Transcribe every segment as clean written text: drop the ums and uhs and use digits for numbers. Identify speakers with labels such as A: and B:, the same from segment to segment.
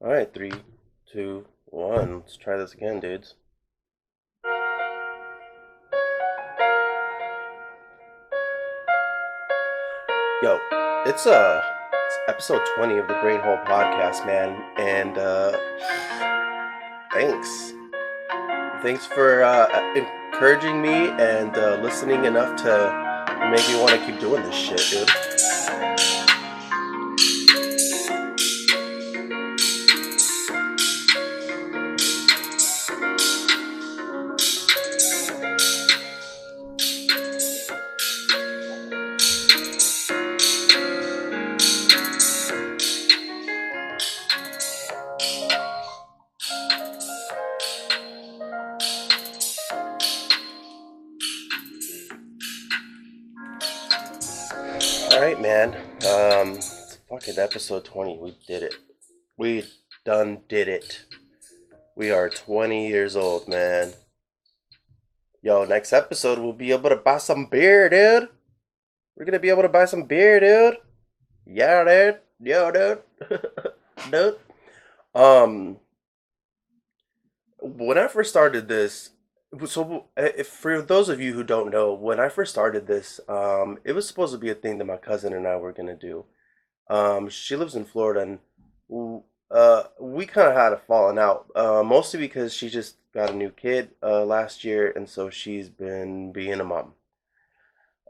A: Alright, three, two, one. Let's try this again, dudes. Yo, it's episode 20 of the Brain Hole podcast, man. And thanks. Thanks for encouraging me and listening enough to make me want to keep doing this shit, dude. Alright, man. It's fucking episode 20. We did it. We done did it. We are 20 years old, man. Yo, next episode we'll be able to buy some beer, dude. We're gonna be able to buy some beer, dude. Yeah, dude. Yo, dude. Dude. Um, when I first started this, so if for those of you who don't know, when I first started this, it was supposed to be a thing that my cousin and I were gonna do. She lives in Florida, and we kind of had a falling out, mostly because she just got a new kid last year, and so she's been being a mom.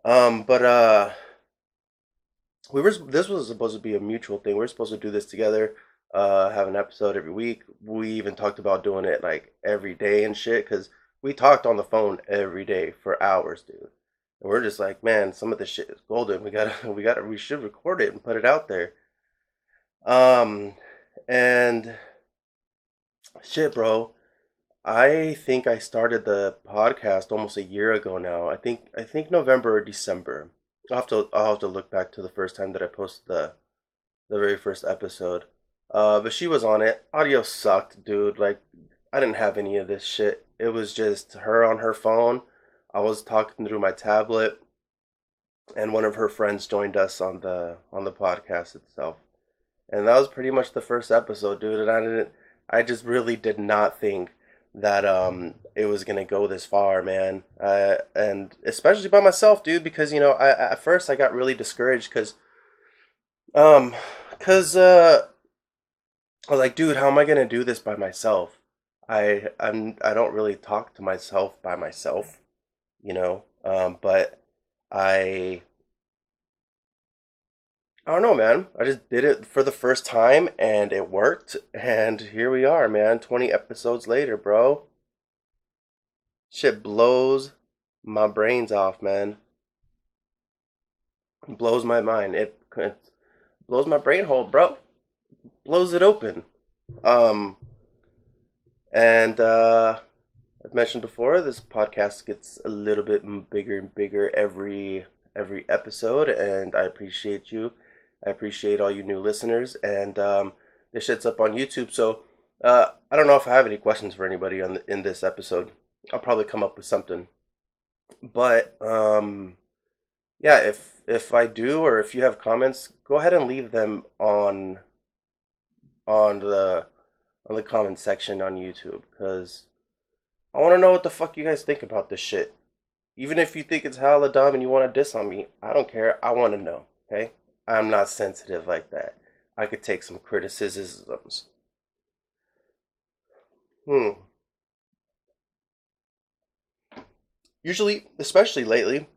A: But this was supposed to be a mutual thing. We were supposed to do this together, have an episode every week. We even talked about doing it like every day and shit, because we talked on the phone every day for hours, dude. And we're just like, man, some of this shit is golden. We should record it and put it out there. Um, and shit, bro. I think I started the podcast almost a year ago now. I think November or December. I'll have to look back to the first time that I posted the very first episode. But she was on it. Audio sucked, dude. Like I didn't have any of this shit. It was just her on her phone. I was talking through my tablet, and one of her friends joined us on the podcast itself. And that was pretty much the first episode, dude. And I just really did not think that it was gonna go this far, man. And especially by myself, dude, because at first I got really discouraged um, cause I was like, dude, how am I gonna do this by myself? I don't really talk to myself by myself, you know. But I I don't know, man. I just did it for the first time and it worked. And here we are, man. 20 episodes later, bro. Shit blows my brains off, man. It blows my mind. It blows my brain hole, bro. Blows it open. Um, and I've mentioned before, this podcast gets a little bit bigger and bigger every episode, and I appreciate you. I appreciate all you new listeners, and this shit's up on YouTube. So I don't know if I have any questions for anybody in this episode. I'll probably come up with something, but yeah, if I do, or if you have comments, go ahead and leave them on the comment section on YouTube, because I want to know what the fuck you guys think about this shit. Even if you think it's hella dumb and you want to diss on me, I don't care. I want to know. Okay, I'm not sensitive like that. I could take some criticisms. Hmm. Usually, especially lately,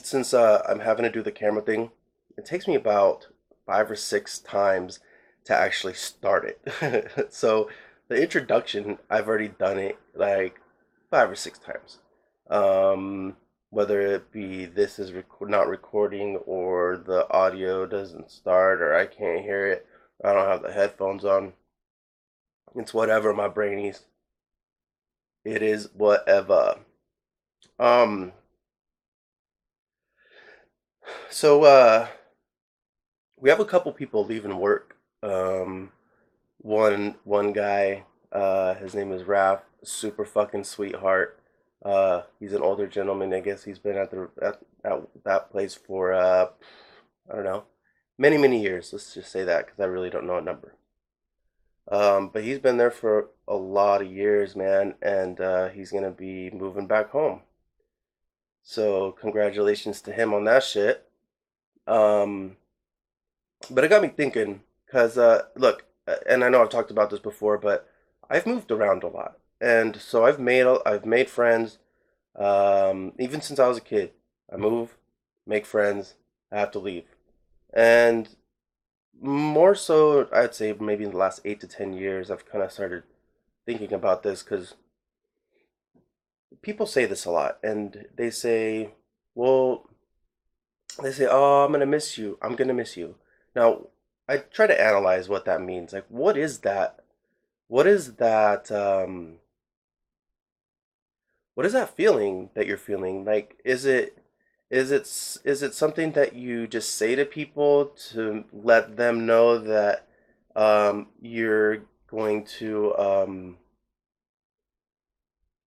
A: since I'm having to do the camera thing, it takes me about 5 or 6 times to actually start it. So the introduction, I've already done it like 5 or 6 times. Whether it be this is not recording, or the audio doesn't start, or I can't hear it, or I don't have the headphones on. It's whatever, my brainies. It is whatever. Um, so we have a couple people leaving work. One guy, his name is Raph, super fucking sweetheart. He's an older gentleman. I guess he's been at that place for I don't know, many years. Let's just say that, because I really don't know a number. But he's been there for a lot of years, man, and he's gonna be moving back home. So congratulations to him on that shit. Um, but it got me thinking, cause look, and I know I've talked about this before, but I've moved around a lot, and so I've made friends. Even since I was a kid, I move, make friends, I have to leave, and more so, I'd say maybe in the last 8 to 10 years, I've kind of started thinking about this because people say this a lot, and well, they say, "Oh, I'm gonna miss you. I'm gonna miss you." Now, I try to analyze what that means. Like, what is that? What is that? What is that feeling that you're feeling? Like, is it something that you just say to people to let them know that you're going to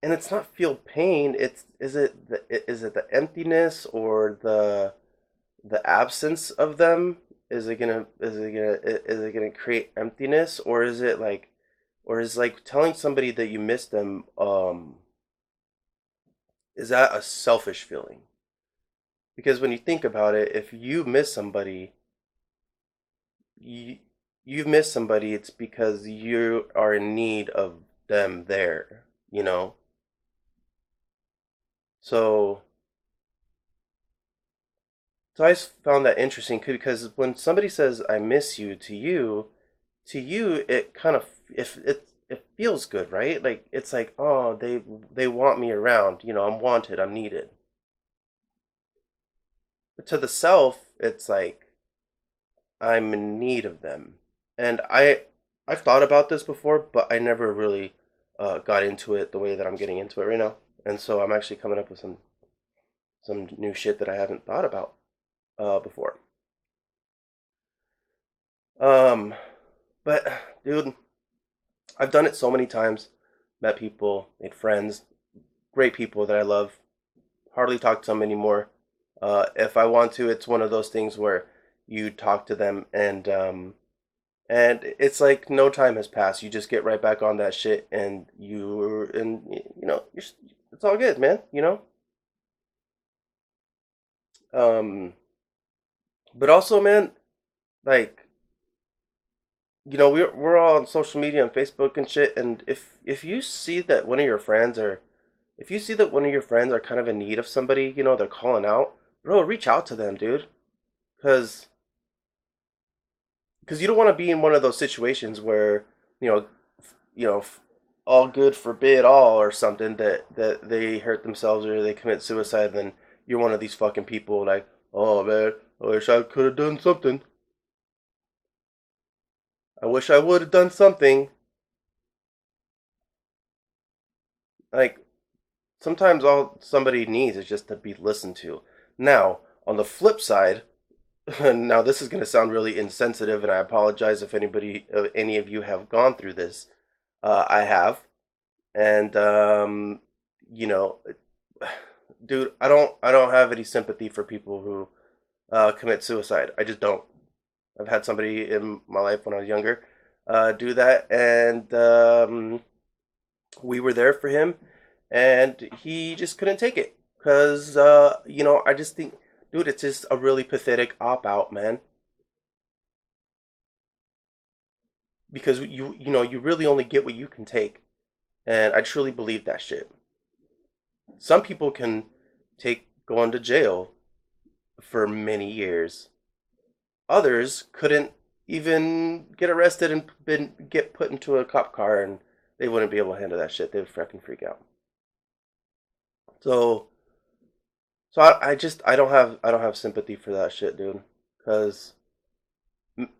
A: and it's not feel pain. It's is it the emptiness or the absence of them? Is it gonna create emptiness, or is it like, or is like telling somebody that you miss them, is that a selfish feeling? Because when you think about it, if you miss somebody, you you miss somebody, it's because you are in need of them there, you know? So so I just found that interesting because when somebody says I miss you, to you it kind of, if it feels good, right? Like it's like, oh, they want me around, I'm wanted, I'm needed. But to the self, it's like I'm in need of them. And I've thought about this before, but I never really got into it the way that I'm getting into it right now. And so I'm actually coming up with some new shit that I haven't thought about before. Um, but dude, I've done it so many times. Met people, made friends, great people that I love. Hardly talk to them anymore. If I want to, it's one of those things where you talk to them and it's like no time has passed. You just get right back on that shit, and it's all good, man. Um, but also, man, like we're all on social media and Facebook and shit, and if you see that one of your friends or if you see that one of your friends are kind of in need of somebody, they're calling out, bro, reach out to them, dude, because you don't want to be in one of those situations where you know you know all good forbid all or something, that they hurt themselves or they commit suicide, then you're one of these fucking people like, oh man, I wish I could have done something. I wish I would have done something. Like, sometimes all somebody needs is just to be listened to. Now, on the flip side, now this is going to sound really insensitive, and I apologize if any of you have gone through this. I have, and you know, dude, I don't have any sympathy for people who commit suicide. I just don't. I've had somebody in my life when I was younger do that, and we were there for him, and he just couldn't take it because I just think, dude, it's just a really pathetic op out, man. Because you really only get what you can take, and I truly believe that shit. Some people can take going to jail for many years. Others couldn't even get arrested and get put into a cop car, and they wouldn't be able to handle that shit. They would freaking freak out. So I don't have sympathy for that shit, dude. Cause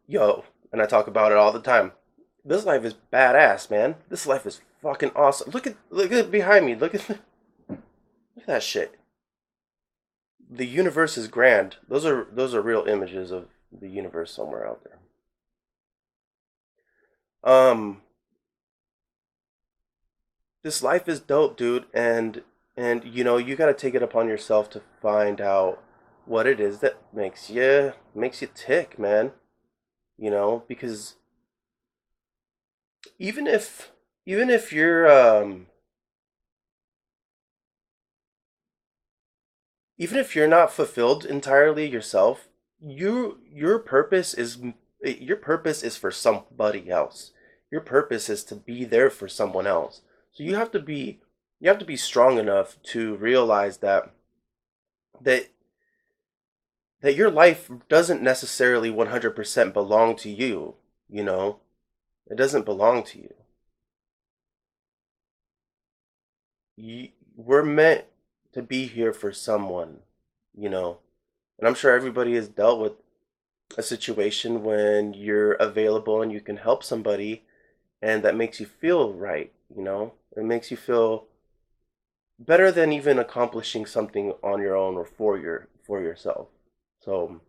A: yo, and I talk about it all the time. This life is badass, man. This life is fucking awesome. Look at behind me. Look at that shit. The universe is grand. Those are real images of the universe somewhere out there. Um, this life is dope, dude, and you got to take it upon yourself to find out what it is that makes you tick, man. Because even if even if you're even if you're not fulfilled entirely yourself, your purpose is your purpose is for somebody else. Your purpose is to be there for someone else. So you have to be strong enough to realize that that your life doesn't necessarily 100% belong to you, you know? It doesn't belong to you. We're meant to be here for someone, you know? And I'm sure everybody has dealt with a situation when you're available and you can help somebody and that makes you feel right, you know? It makes you feel better than even accomplishing something on your own or for yourself. So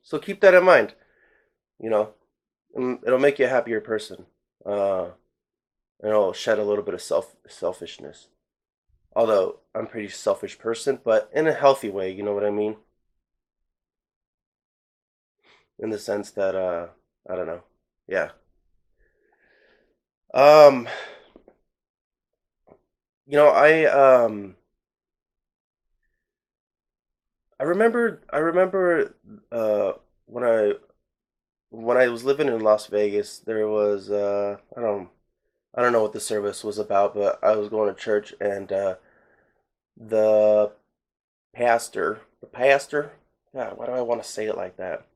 A: so keep that in mind, you know? It'll make you a happier person. Uh and it'll shed a little bit of selfishness. Although I'm a pretty selfish person, but in a healthy way, you know what I mean? In the sense that I don't know. Yeah. Um you know, I remember when I was living in Las Vegas, there was I don't know what the service was about, but I was going to church and the the pastor, God, why do I want to say it like that?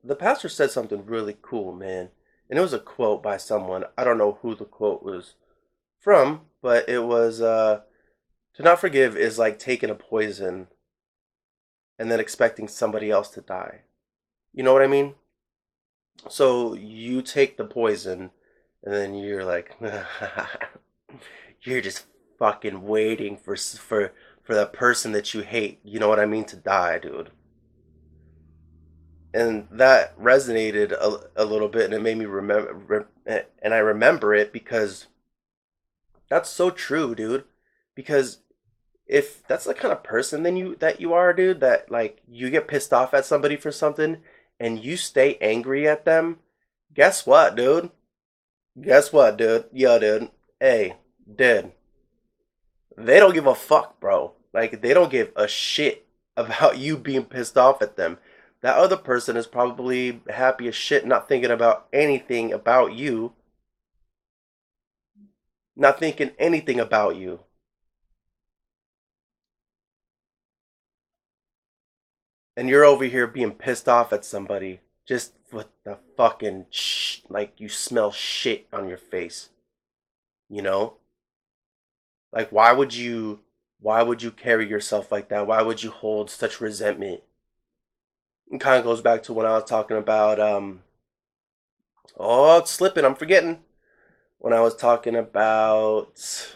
A: The pastor said something really cool, man. And it was a quote by someone. I don't know who the quote was from, but it was to not forgive is like taking a poison and then expecting somebody else to die. You know what I mean? So you take the poison and then you're like you're just fucking waiting for the person that you hate, you know what I mean, to die, dude. And that resonated a little bit and it made me and I remember it because that's so true, dude. Because if that's the kind of person then you are, dude, that like you get pissed off at somebody for something and you stay angry at them, guess what, dude? Guess what, dude? Yo, dude. Hey, dude. They don't give a fuck, bro. Like they don't give a shit about you being pissed off at them. That other person is probably happy as shit, not thinking about anything about you, not thinking anything about you. And you're over here being pissed off at somebody just with the fucking like you smell shit on your face, you know? Like why would you carry yourself like that? Why would you hold such resentment? It kind of goes back to when I was talking about oh, it's slipping, I'm forgetting. When I was talking about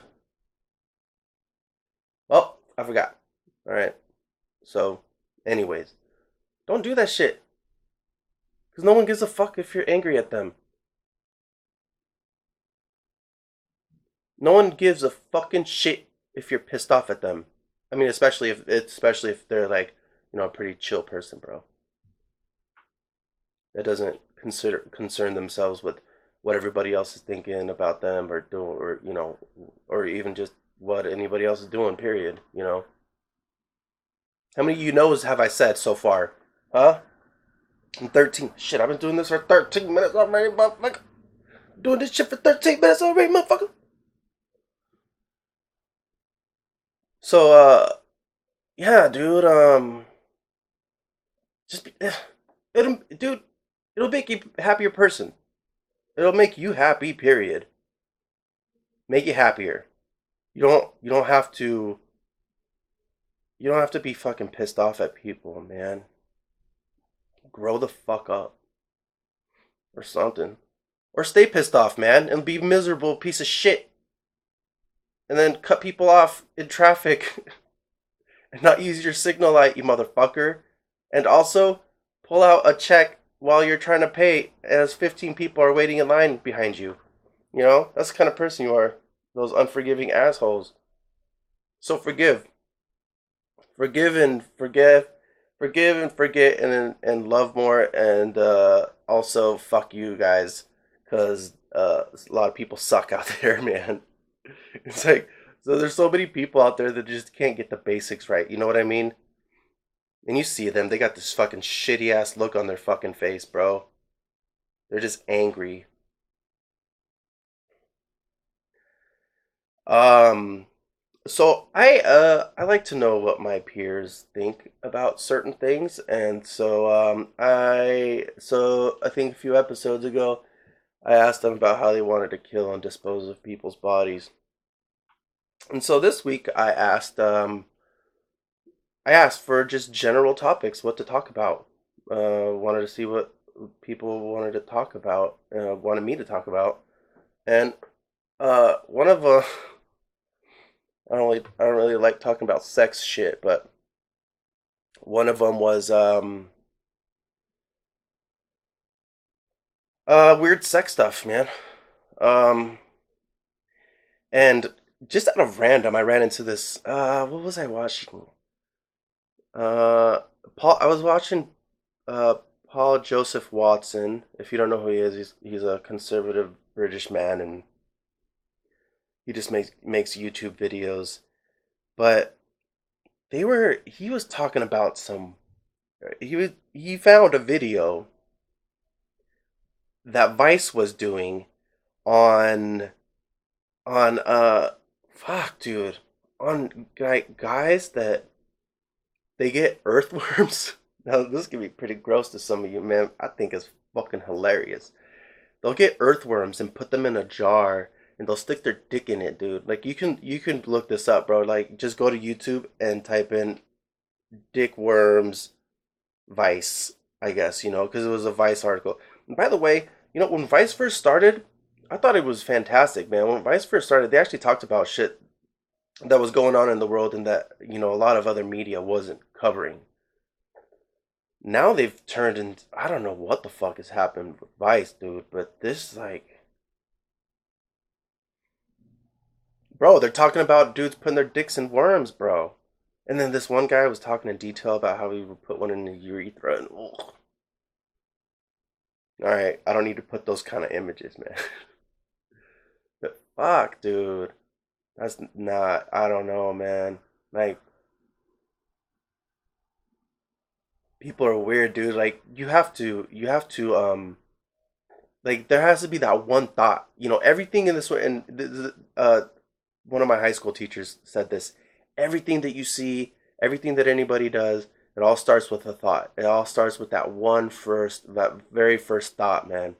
A: oh, I forgot. All right. So, anyways, don't do that shit cuz no one gives a fuck if you're angry at them. No one gives a fucking shit if you're pissed off at them. I mean, especially if they're like, you know, a pretty chill person, bro. That doesn't concern themselves with what everybody else is thinking about them or doing, or you know, or even just what anybody else is doing. Period. You know, how many you knows have I said so far? Huh? I'm 13. Shit, I've been doing this for 13 minutes already, motherfucker. Doing this shit for 13 minutes already, motherfucker. So, yeah, dude. Just be, dude, it'll make you a happier person. It'll make you happy. Period. Make you happier. You don't have to you don't have to be fucking pissed off at people, man. Grow the fuck up or something. Or stay pissed off, man, and be a miserable piece of shit. And then cut people off in traffic and not use your signal light, you motherfucker. And also pull out a check while you're trying to pay as 15 people are waiting in line behind you. You know, that's the kind of person you are. Those unforgiving assholes. So forgive and forgive and forget and love more, and also fuck you guys because a lot of people suck out there, man. It's like, so there's so many people out there that just can't get the basics right. You know what I mean? And you see them, they got this fucking shitty ass look on their fucking face, bro. They're just angry. Um, so I like to know what my peers think about certain things, and I think a few episodes ago I asked them about how they wanted to kill and dispose of people's bodies. And so this week I asked for just general topics, what to talk about. Wanted to see what people wanted to talk about, wanted me to talk about, and one of I don't really like talking about sex shit, but one of them was weird sex stuff, man. Um, and just out of random, I ran into this. What was I watching? Uh, I was watching Paul Joseph Watson. If you don't know who he is, he's a conservative British man, and he just makes YouTube videos. But he was talking about he found a video that Vice was doing on fuck, dude, on guys that they get earthworms. Now this can be pretty gross to some of you, man. I think it's fucking hilarious. They'll get earthworms and put them in a jar and they'll stick their dick in it, dude. Like you can look this up, bro. Like just go to YouTube and type in dick worms Vice, I guess, because it was a Vice article. And by the way, when Vice first started, I thought it was fantastic, man. When Vice first started, they actually talked about shit that was going on in the world and that, a lot of other media wasn't covering. Now they've turned into, I don't know what the fuck has happened with Vice, dude, but this, like, bro, they're talking about dudes putting their dicks in worms, bro. And then this one guy was talking in detail about how he would put one in the urethra and, ugh. All right, I don't need to put those kind of images, man. But fuck, dude. That's not, I don't know, man. Like, people are weird, dude. Like, like, there has to be that one thought. Everything in this way, and one of my high school teachers said this. Everything that you see, everything that anybody does, it all starts with a thought. It all starts with that very first thought, man.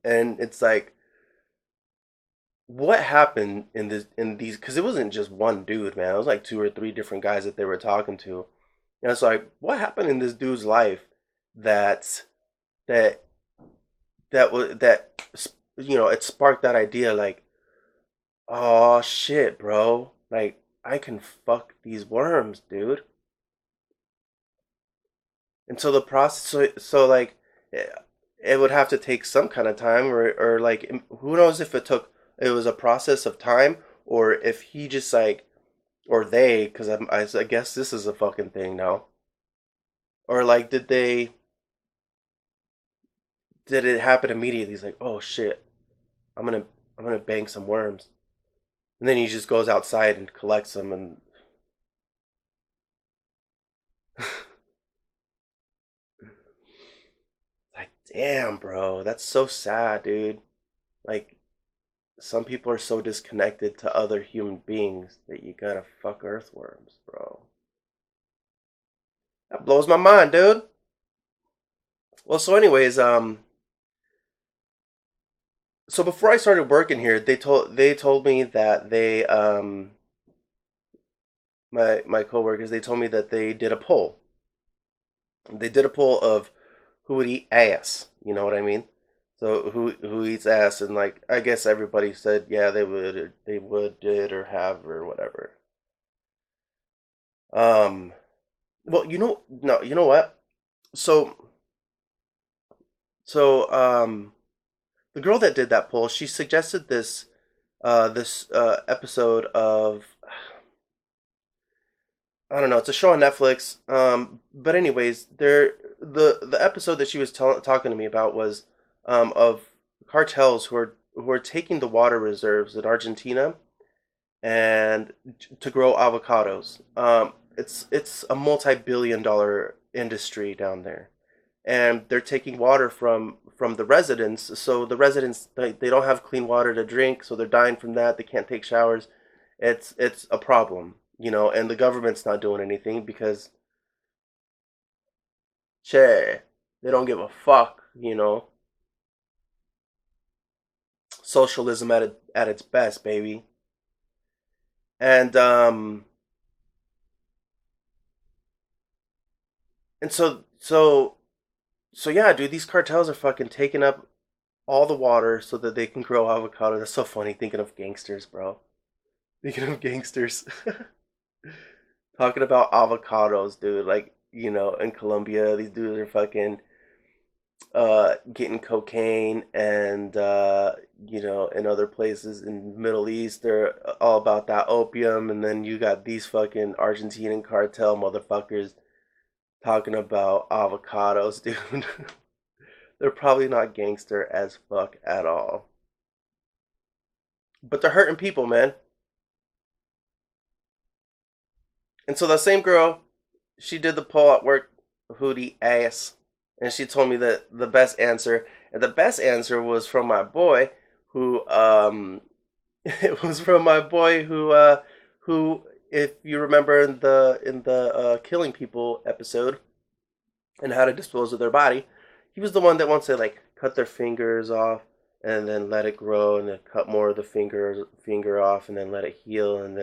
A: And it's like, what happened in these? Because it wasn't just one dude, man. It was like two or three different guys that they were talking to. And it's like, what happened in this dude's life that that that it sparked that idea, like, oh shit, bro, like I can fuck these worms, dude. And so the process, so like, it would have to take some kind of time, or like, who knows if it was a process of time, or if he just like, or they, because I guess this is a fucking thing now, or like, did it happen immediately? He's like, oh shit, I'm gonna I'm gonna bang some worms, and then he just goes outside and collects them, and like, damn, bro, that's so sad, dude. Like, some people are so disconnected to other human beings that you gotta fuck earthworms, bro. That blows my mind, dude. Well, so anyways, so before I started working here, they told me that my coworkers, they told me that they did a poll. They did a poll of who would eat ass. You know what I mean? So who eats ass, and like, I guess everybody said yeah, they would, did, or have, or whatever. Um, well, no, you know what? So so the girl that did that poll, she suggested this episode of, I don't know, it's a show on Netflix. But anyways, the episode that she was talking to me about was of cartels who are taking the water reserves in Argentina and to grow avocados. It's a multi-billion-dollar industry down there, and they're taking water from the residents. So the residents they don't have clean water to drink, so they're dying from that. They can't take showers. It's a problem, you know, and the government's not doing anything because che, they don't give a fuck, you know. Socialism at its best, baby. And and so yeah, dude, these cartels are fucking taking up all the water so that they can grow avocado. That's so funny thinking of gangsters, bro. Thinking of gangsters. Talking about avocados, dude. Like, you know, in Colombia, these dudes are fucking getting cocaine and you know, in other places in the Middle East they're all about that opium, and then you got these fucking Argentinian cartel motherfuckers talking about avocados, dude. They're probably not gangster as fuck at all. But they're hurting people, man. And so that same girl, she did the poll at work, Hootie ass, and she told me that the best answer, and the best answer was from my boy, who it was from my boy who, if you remember in the killing people episode and how to dispose of their body, he was the one that wants to like cut their fingers off and then let it grow and then cut more of the finger off and then let it heal and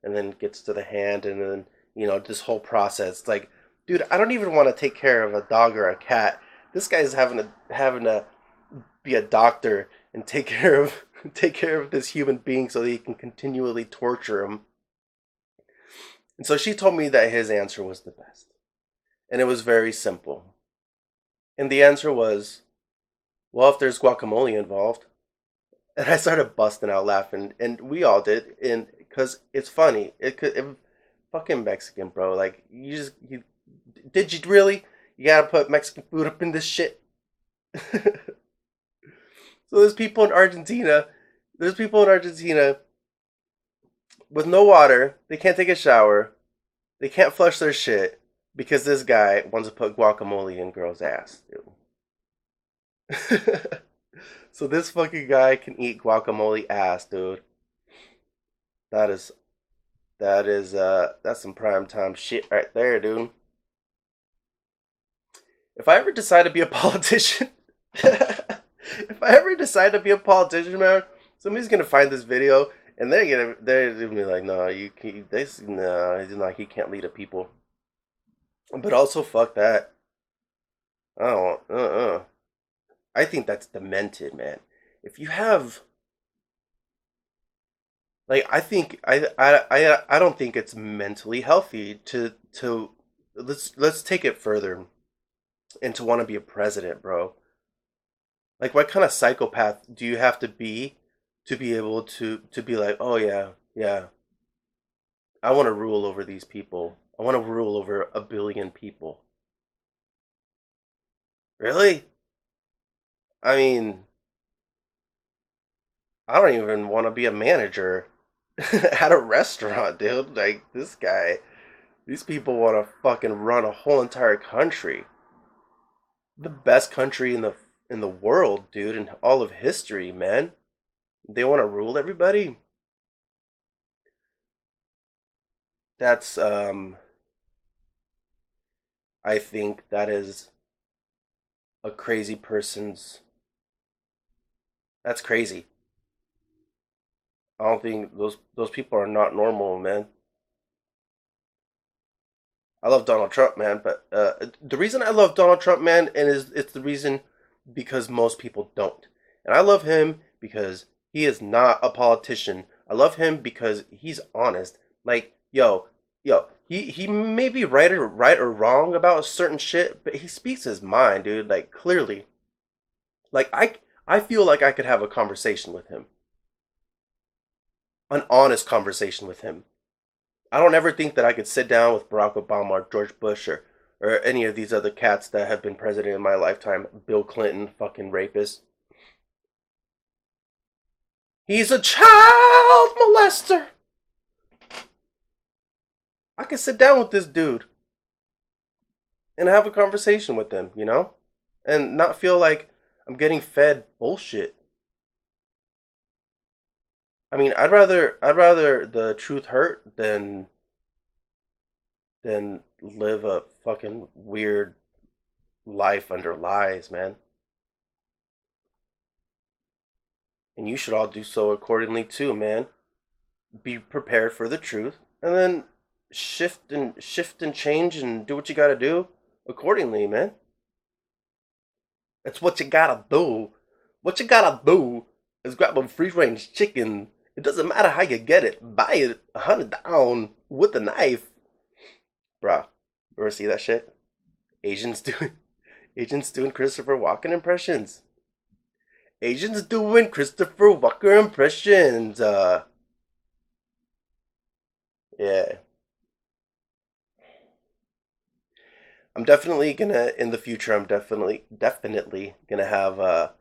A: then gets to the hand and then, you know, this whole process. Like, dude, I don't even want to take care of a dog or a cat. This guy's having to be a doctor and take care of take care of this human being so that he can continually torture him. And so she told me that his answer was the best. And it was very simple. And the answer was, well, if there's guacamole involved. And I started busting out laughing, and we all did, and because it's funny. Fucking Mexican, bro. Like you did you really? You gotta put Mexican food up in this shit. So there's people in Argentina. There's people in Argentina with no water. They can't take a shower. They can't flush their shit because this guy wants to put guacamole in girls' ass, dude. So this fucking guy can eat guacamole ass, dude. That is that's some prime time shit right there, dude. If I ever decide to be a politician, if I ever decide to be a politician, man, somebody's gonna find this video and they're gonna be like, no, you can't, this no, he's like he can't lead a people. But also, fuck that. I don't. I think that's demented, man. If you have like, I don't think it's mentally healthy to let's take it further and to want to be a president, bro. Like, what kind of psychopath do you have to be able to be like, oh yeah, yeah, I want to rule over these people. I want to rule over a billion people. Really? I mean, I don't even want to be a manager at a restaurant, dude. Like this guy, these people want to fucking run a whole entire country, the best country in the world, dude, in all of history, man. They want to rule everybody. That's I think that is a crazy person's. That's crazy. I don't think those people are not normal, man. I love Donald Trump, man, but the reason I love Donald Trump, man, and is it's the reason because most people don't. And I love him because he is not a politician. I love him because he's honest. Like, yo, he may be right or wrong about certain shit, but he speaks his mind, dude, like clearly. Like I feel like I could have a conversation with him. An honest conversation with him. I don't ever think that I could sit down with Barack Obama or George Bush or any of these other cats that have been president in my lifetime. Bill Clinton, fucking rapist. He's a child molester. I can sit down with this dude and have a conversation with him, you know? And not feel like I'm getting fed bullshit. I mean, I'd rather the truth hurt than live a fucking weird life under lies, man. And you should all do so accordingly too, man. Be prepared for the truth and then shift and change and do what you got to do accordingly, man. That's what you got to do. What you got to do is grab a free range chicken. It doesn't matter how you get it. Buy it, hunt it down with a knife. Bruh, ever see that shit? Asians doing Asians doing Christopher Walken impressions. Asians doing Christopher Walken impressions. Yeah. I'm definitely gonna in the future. I'm definitely gonna have a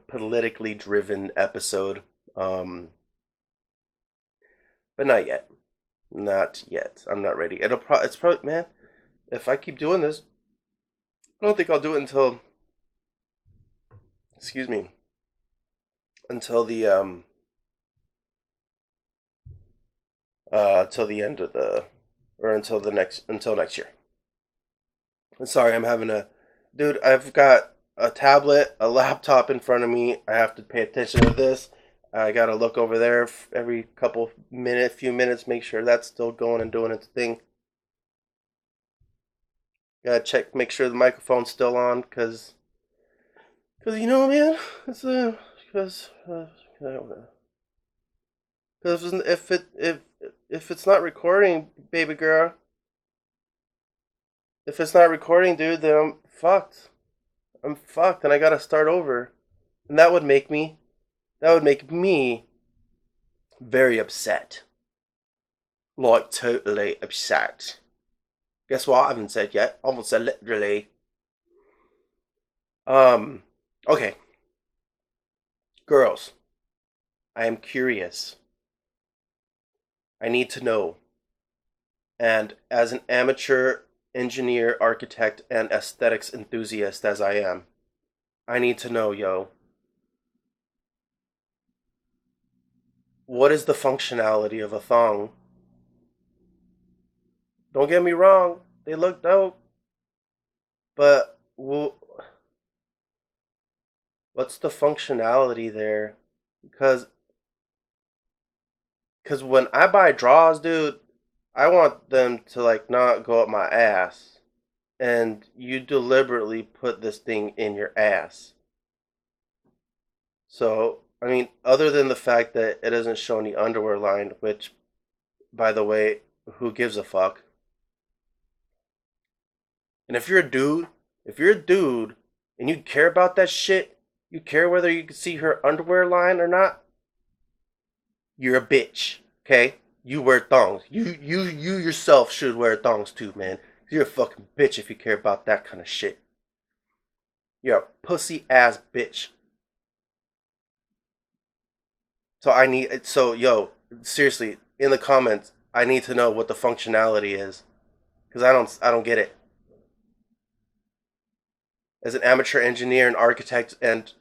A: politically driven episode. Um, but not yet. Not yet. I'm not ready. It's probably, man. If I keep doing this, I don't think I'll do it until, excuse me, until the end of the or until next year. I'm sorry, I'm having a dude. I've got a tablet, a laptop in front of me. I have to pay attention to this. I gotta look over there every few minutes, make sure that's still going and doing its thing. Gotta check, make sure the microphone's still on, cause you know, man, it's because because if it's not recording, baby girl, if it's not recording, dude, then I'm fucked. I'm fucked, and I gotta start over, and that would make me very upset, like totally upset. Guess what? I haven't said yet. I haven't said literally. Um. Okay, girls, I am curious. I need to know. And as an amateur engineer, architect, and aesthetics enthusiast as I am, I need to know, yo, what is the functionality of a thong? Don't get me wrong, they look dope, but what's the functionality there? Because because when I buy draws, dude, I want them to like not go up my ass. And you deliberately put this thing in your ass. So, I mean, other than the fact that it doesn't show any underwear line, which, by the way, who gives a fuck? And if you're a dude and you care about that shit, you care whether you can see her underwear line or not, you're a bitch. Okay? You wear thongs. You yourself should wear thongs too, man. You're a fucking bitch if you care about that kind of shit. You're a pussy ass bitch. So seriously, in the comments, I need to know what the functionality is because I don't get it. As an amateur engineer and architect and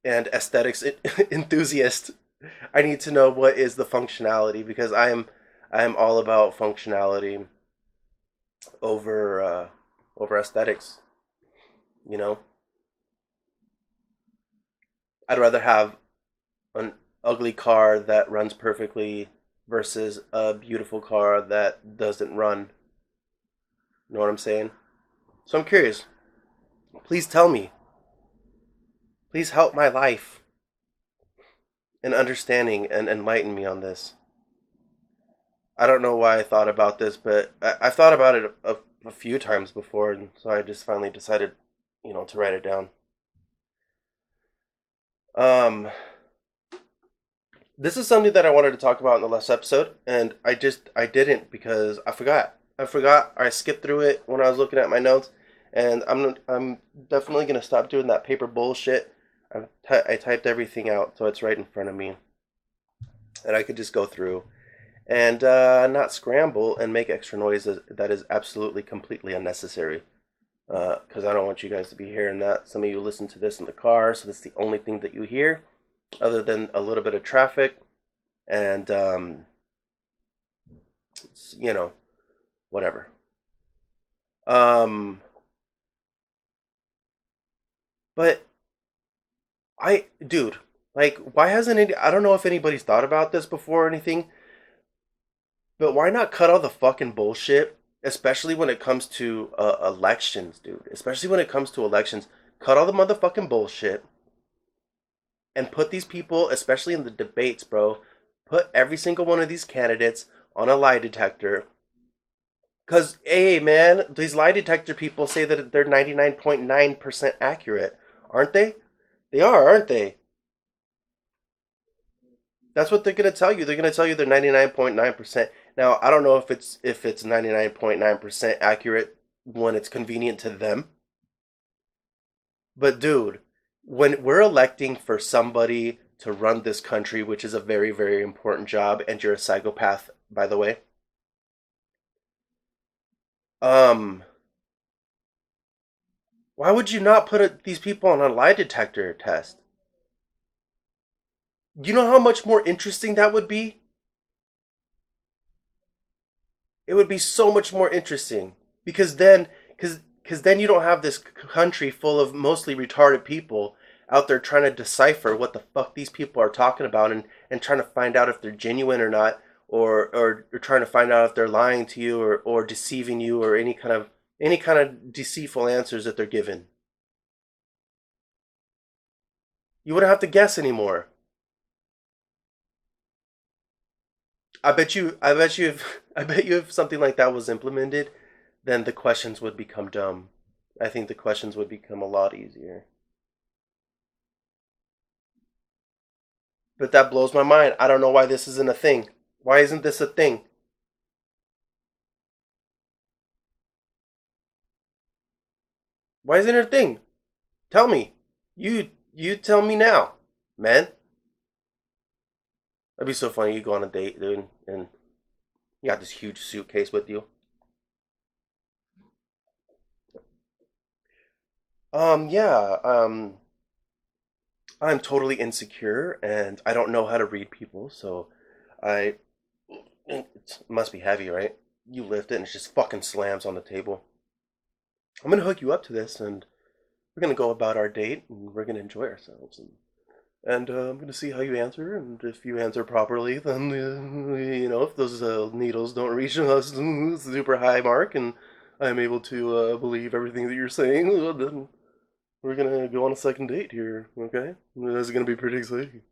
A: aesthetics enthusiast, I need to know what is the functionality because I am all about functionality over over aesthetics. You know, I'd rather have an ugly car that runs perfectly versus a beautiful car that doesn't run. You know what I'm saying? So I'm curious. Please tell me. Please help my life in understanding and enlighten me on this. I don't know why I thought about this, but I've thought about it a few times before, and so I just finally decided, to write it down. Um, this is something that I wanted to talk about in the last episode, and I didn't because I forgot. I skipped through it when I was looking at my notes, and I'm definitely gonna stop doing that paper bullshit. I typed everything out, so it's right in front of me. and I could just go through and not scramble and make extra noise that is absolutely completely unnecessary. Because I don't want you guys to be hearing that. Some of you listen to this in the car, so that's the only thing that you hear, other than a little bit of traffic and you know, whatever. Um, but dude, like, why hasn't any? I don't know if anybody's thought about this before or anything, but why not cut all the fucking bullshit, especially when it comes to elections, dude? Especially when it comes to elections, cut all the motherfucking bullshit and put these people, especially in the debates, bro. Put every single one of these candidates on a lie detector. Cause, hey, man, these lie detector people say that they're 99.9% accurate, aren't they? They are, aren't they? That's what they're gonna tell you. They're gonna tell you they're 99.9%. Now, I don't know if it's 99.9% accurate when it's convenient to them. But dude, when we're electing for somebody to run this country, which is a very, very important job, and you're a psychopath, by the way, um, why would you not put these people on a lie detector test? You know how much more interesting that would be? It would be so much more interesting because then you don't have this country full of mostly retarded people out there trying to decipher what the fuck these people are talking about and trying to find out if they're genuine or not, or trying to find out if they're lying to you or deceiving you or any kind of deceitful answers that they're given. You wouldn't have to guess anymore. I bet you if something like that was implemented, then the questions would become dumb. I think the questions would become a lot easier. But that blows my mind. I don't know why this isn't a thing. Why isn't this a thing? Why isn't it a thing? Tell me. You tell me now, man. That'd be so funny. You go on a date, dude, and you got this huge suitcase with you. Yeah. I'm totally insecure and I don't know how to read people, so I it must be heavy, right? You lift it and it just fucking slams on the table. I'm gonna hook you up to this, and we're gonna go about our date, and we're gonna enjoy ourselves, and I'm gonna see how you answer, and if you answer properly, then if those needles don't reach a super high mark, and I'm able to believe everything that you're saying, then we're gonna go on a second date here. Okay, this is gonna be pretty exciting.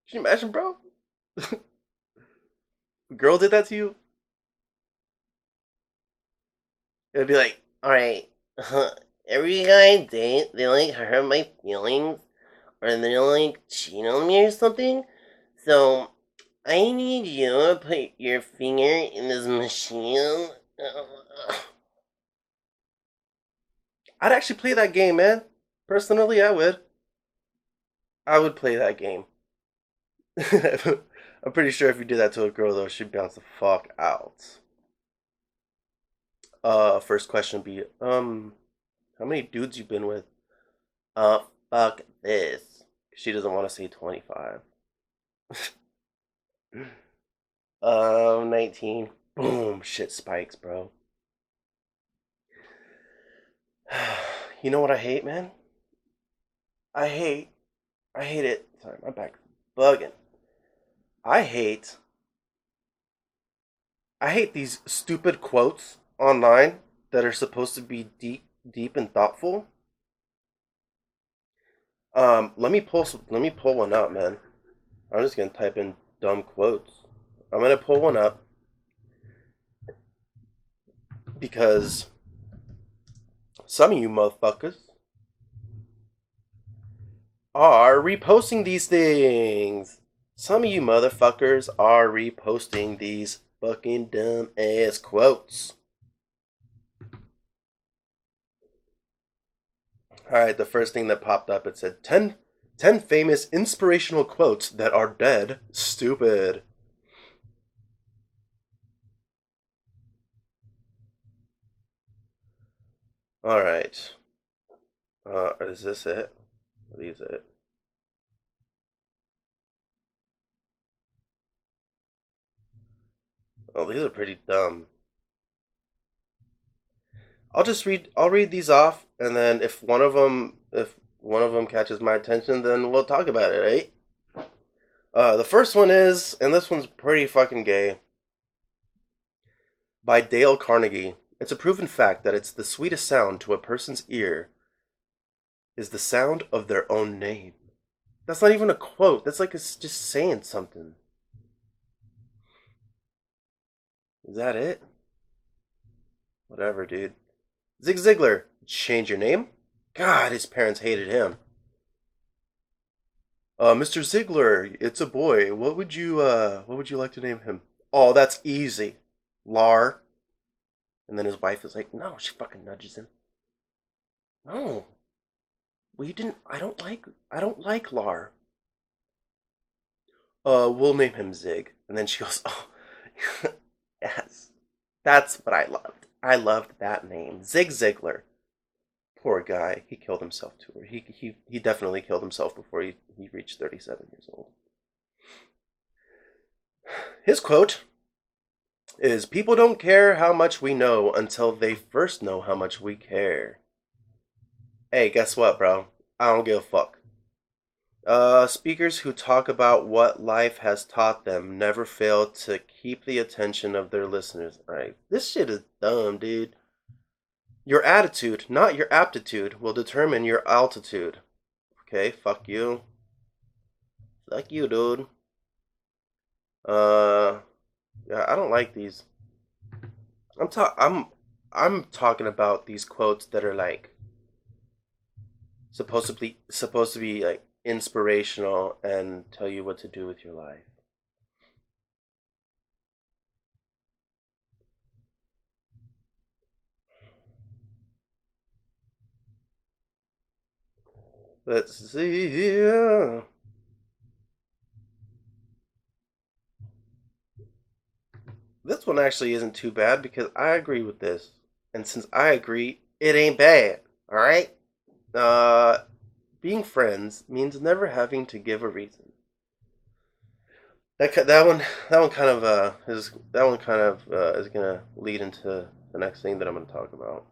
A: Can you imagine, bro? Girl did that to you? It'd be like, all right, every guy I date, they like hurt my feelings, or they like cheat on me or something. So I need you to put your finger in this machine. I'd actually play that game, man. Personally, I would. I would play that game. I'm pretty sure if you did that to a girl, though, she'd bounce the fuck out. First question would be, how many dudes you been with? Fuck this. She doesn't want to say 25. 19. Boom, shit spikes, bro. You know what I hate, man? I hate, I hate it. Sorry, my back's bugging. I hate, I hate these stupid quotes online that are supposed to be deep and thoughtful. Let me pull one up, man. I'm just gonna type in dumb quotes. I'm gonna pull one up because some of you motherfuckers are reposting these things. Some of you motherfuckers are reposting these fucking dumb ass quotes. Alright, the first thing that popped up, it said 10 10 famous inspirational quotes that are dead stupid. Alright. Is this it? Are these it? Oh, these are pretty dumb. I'll read these off, and then if one of them catches my attention, then we'll talk about it, right? The first one is, and this one's pretty fucking gay, by Dale Carnegie. It's a proven fact that it's the sweetest sound to a person's ear is the sound of their own name. That's not even a quote. That's like it's just saying something. Is that it? Whatever, dude. Zig Ziglar, change your name? God, his parents hated him. Mr. Ziegler, it's a boy. What would you like to name him? Oh, that's easy. Lar. And then his wife is like, no, she fucking nudges him. No. We didn't I don't like Lar. We'll name him Zig. And then she goes, oh yes. That's what I loved. I loved that name. Zig Ziglar. Poor guy. He killed himself too. He definitely killed himself before he reached 37 years old. His quote is people don't care how much we know until they first know how much we care. Hey, guess what, bro? I don't give a fuck. Speakers who talk about what life has taught them never fail to keep the attention of their listeners. Alright, this shit is dumb, dude. Your attitude, not your aptitude, will determine your altitude. Okay, fuck you. Fuck you, dude. Uh, yeah, I don't like these. I'm ta- I'm I'm talking about these quotes that are like supposed to be like inspirational and tell you what to do with your life. Let's see. This one actually isn't too bad because I agree with this. And since I agree, it ain't bad. All right? Uh being friends means never having to give a reason. That one kind of is gonna lead into the next thing that I'm gonna talk about.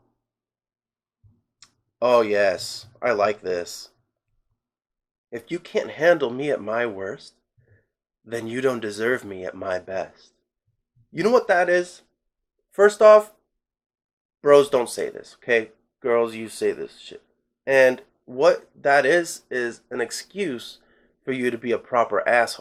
A: Oh yes, I like this. If you can't handle me at my worst, then you don't deserve me at my best. You know what that is? First off, bros don't say this, okay? Girls, you say this shit. And what that is an excuse for you to be a proper asshole.